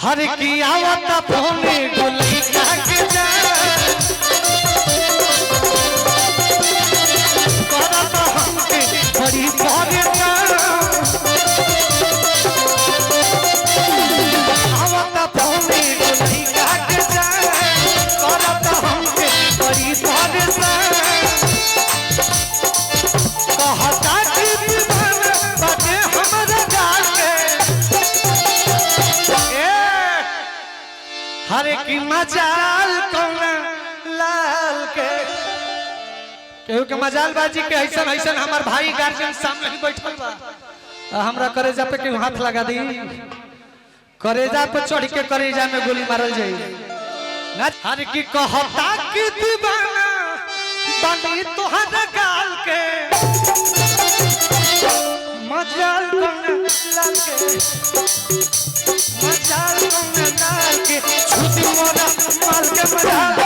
हर की आवता फोने गोली के जा करत हमके बड़ी परेशान आवता फोने गोली के जा करत हमके बड़ी परेशान कहता कि दीवाना बजे हमरा जाके हरे की मजाल कौना लाल के केहू के मजाल बाजी के ऐसा ऐसा हमार भाई गार्जियन सामने ही बैठल बा हमरा करेजा पे केहू हाथ लगा दी करेजा पे चढ़ के करेजा में गोली मारल जाई हरे की कहता कि दीवाना बनी तोहरा गाल के मजाल कौना लाल के मजाल कौना लाल के छुटी मोरा माल के मजाल